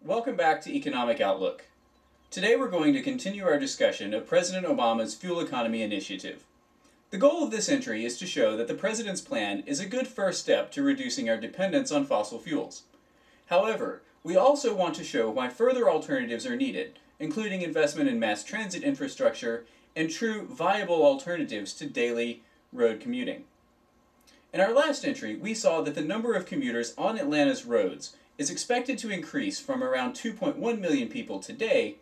Welcome back to Economic Outlook. Today we're going to continue our discussion of President Obama's Fuel Economy Initiative. The goal of this entry is to show that the President's plan is a good first step to reducing our dependence on fossil fuels. However, we also want to show why further alternatives are needed, including investment in mass transit infrastructure and true viable alternatives to daily road commuting. In our last entry, we saw that the number of commuters on Atlanta's roads is expected to increase from around 2.1 million people today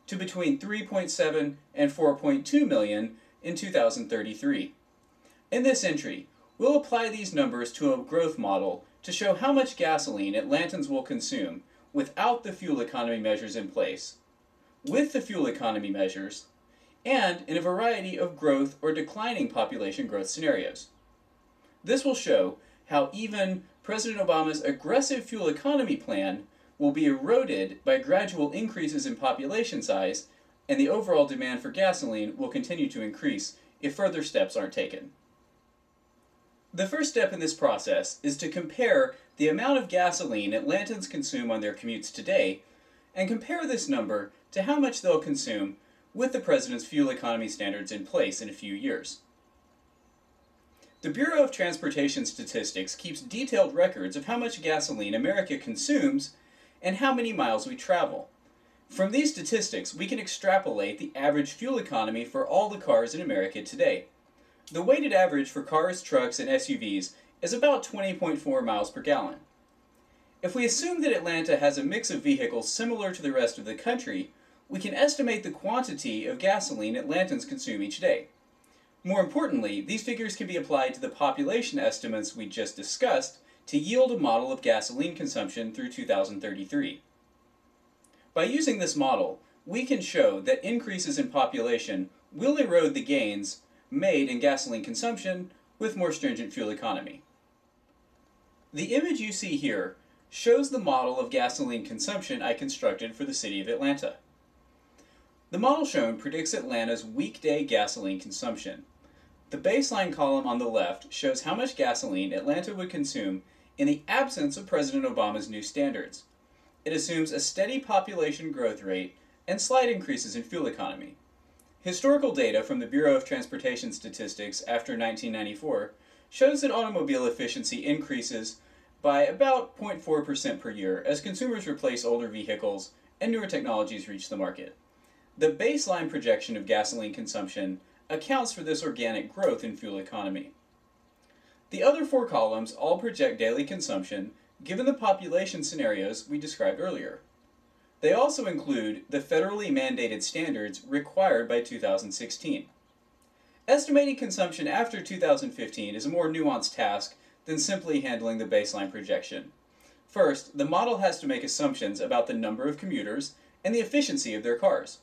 to between 3.7 and 4.2 million in 2033. In this entry, we'll apply these numbers to a growth model to show how much gasoline Atlantans will consume without the fuel economy measures in place, with the fuel economy measures, and in a variety of growth or declining population growth scenarios. This will show how even President Obama's aggressive fuel economy plan will be eroded by gradual increases in population size, and the overall demand for gasoline will continue to increase if further steps aren't taken. The first step in this process is to compare the amount of gasoline Atlantans consume on their commutes today, and compare this number to how much they'll consume with the President's fuel economy standards in place in a few years. The Bureau of Transportation Statistics keeps detailed records of how much gasoline America consumes and how many miles we travel. From these statistics, we can extrapolate the average fuel economy for all the cars in America today. The weighted average for cars, trucks, and SUVs is about 20.4 miles per gallon. If we assume that Atlanta has a mix of vehicles similar to the rest of the country, we can estimate the quantity of gasoline Atlantans consume each day. More importantly, these figures can be applied to the population estimates we just discussed to yield a model of gasoline consumption through 2033. By using this model, we can show that increases in population will erode the gains made in gasoline consumption with more stringent fuel economy. The image you see here shows the model of gasoline consumption I constructed for the city of Atlanta. The model shown predicts Atlanta's weekday gasoline consumption. The baseline column on the left shows how much gasoline Atlanta would consume in the absence of President Obama's new standards. It assumes a steady population growth rate and slight increases in fuel economy. Historical data from the Bureau of Transportation Statistics after 1994 shows that automobile efficiency increases by about 0.4% per year as consumers replace older vehicles and newer technologies reach the market. The baseline projection of gasoline consumption accounts for this organic growth in fuel economy. The other four columns all project daily consumption given the population scenarios we described earlier. They also include the federally mandated standards required by 2016. Estimating consumption after 2015 is a more nuanced task than simply handling the baseline projection. First, the model has to make assumptions about the number of commuters and the efficiency of their cars.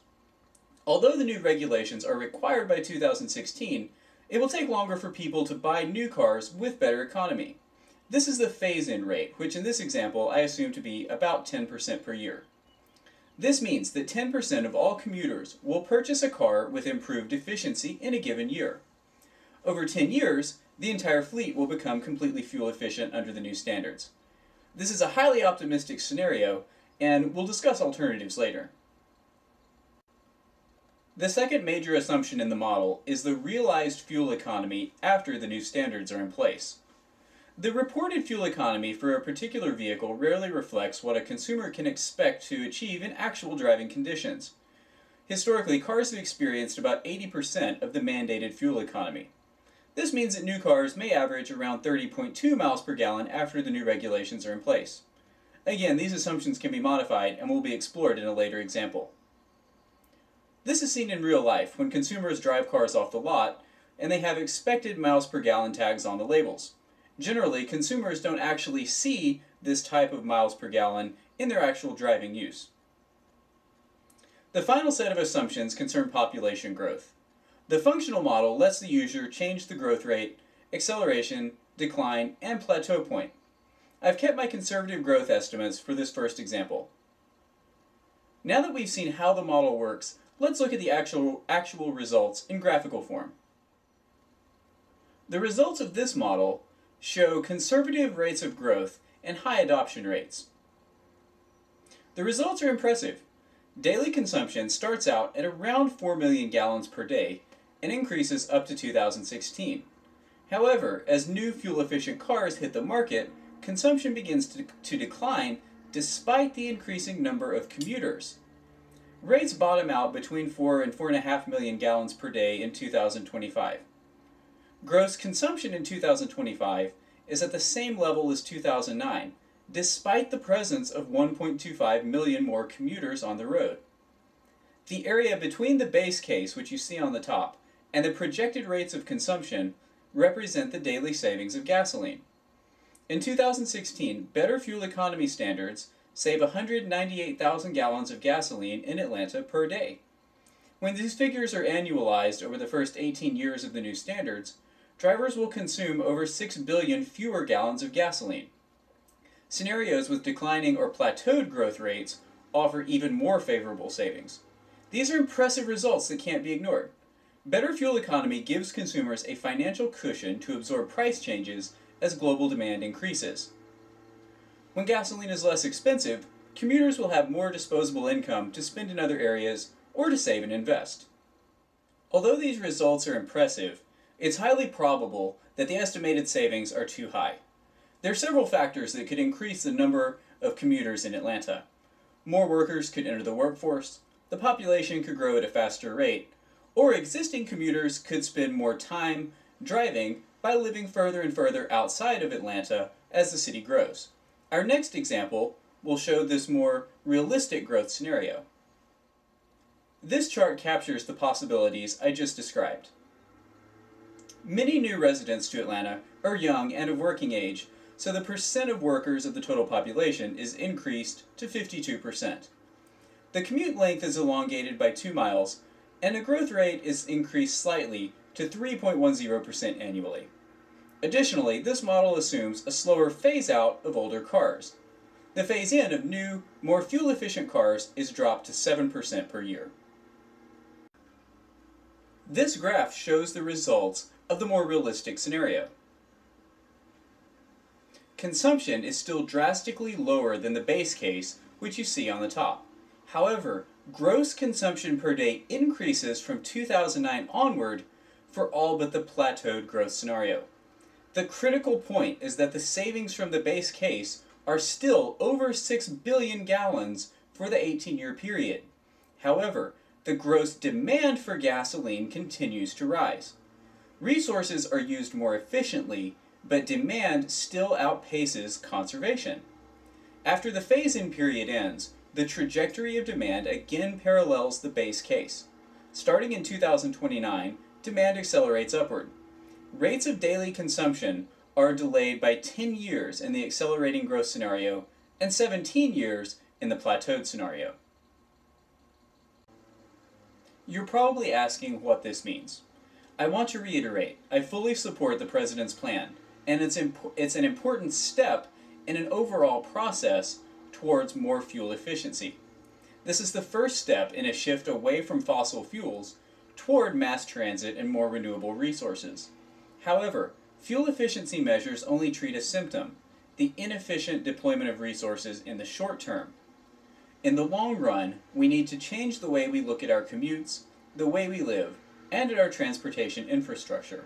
Although the new regulations are required by 2016, it will take longer for people to buy new cars with better economy. This is the phase-in rate, which in this example I assume to be about 10% per year. This means that 10% of all commuters will purchase a car with improved efficiency in a given year. Over 10 years, the entire fleet will become completely fuel efficient under the new standards. This is a highly optimistic scenario, and we'll discuss alternatives later. The second major assumption in the model is the realized fuel economy after the new standards are in place. The reported fuel economy for a particular vehicle rarely reflects what a consumer can expect to achieve in actual driving conditions. Historically, cars have experienced about 80% of the mandated fuel economy. This means that new cars may average around 30.2 miles per gallon after the new regulations are in place. Again, these assumptions can be modified and will be explored in a later example. This is seen in real life when consumers drive cars off the lot and they have expected miles per gallon tags on the labels. Generally, consumers don't actually see this type of miles per gallon in their actual driving use. The final set of assumptions concern population growth. The functional model lets the user change the growth rate, acceleration, decline, and plateau point. I've kept my conservative growth estimates for this first example. Now that we've seen how the model works, let's look at the actual results in graphical form. The results of this model show conservative rates of growth and high adoption rates. The results are impressive. Daily consumption starts out at around 4 million gallons per day and increases up to 2016. However, as new fuel-efficient cars hit the market, consumption begins to decline despite the increasing number of commuters. Rates bottom out between 4 and 4.5 million gallons per day in 2025. Gross consumption in 2025 is at the same level as 2009, despite the presence of 1.25 million more commuters on the road. The area between the base case, which you see on the top, and the projected rates of consumption represent the daily savings of gasoline. In 2016, better fuel economy standards save 198,000 gallons of gasoline in Atlanta per day. When these figures are annualized over the first 18 years of the new standards, drivers will consume over 6 billion fewer gallons of gasoline. Scenarios with declining or plateaued growth rates offer even more favorable savings. These are impressive results that can't be ignored. Better fuel economy gives consumers a financial cushion to absorb price changes as global demand increases. When gasoline is less expensive, commuters will have more disposable income to spend in other areas or to save and invest. Although these results are impressive, it's highly probable that the estimated savings are too high. There are several factors that could increase the number of commuters in Atlanta. More workers could enter the workforce, the population could grow at a faster rate, or existing commuters could spend more time driving by living further and further outside of Atlanta as the city grows. Our next example will show this more realistic growth scenario. This chart captures the possibilities I just described. Many new residents to Atlanta are young and of working age, so the percent of workers of the total population is increased to 52%. The commute length is elongated by 2 miles, and the growth rate is increased slightly to 3.10% annually. Additionally, this model assumes a slower phase-out of older cars. The phase-in of new, more fuel-efficient cars is dropped to 7% per year. This graph shows the results of the more realistic scenario. Consumption is still drastically lower than the base case, which you see on the top. However, gross consumption per day increases from 2009 onward for all but the plateaued growth scenario. The critical point is that the savings from the base case are still over 6 billion gallons for the 18-year period. However, the gross demand for gasoline continues to rise. Resources are used more efficiently, but demand still outpaces conservation. After the phase-in period ends, the trajectory of demand again parallels the base case. Starting in 2029, demand accelerates upward. Rates of daily consumption are delayed by 10 years in the accelerating growth scenario and 17 years in the plateaued scenario. You're probably asking what this means. I want to reiterate, I fully support the President's plan, and it's an important step in an overall process towards more fuel efficiency. This is the first step in a shift away from fossil fuels toward mass transit and more renewable resources. However, fuel efficiency measures only treat a symptom, the inefficient deployment of resources in the short term. In the long run, we need to change the way we look at our commutes, the way we live, and at our transportation infrastructure.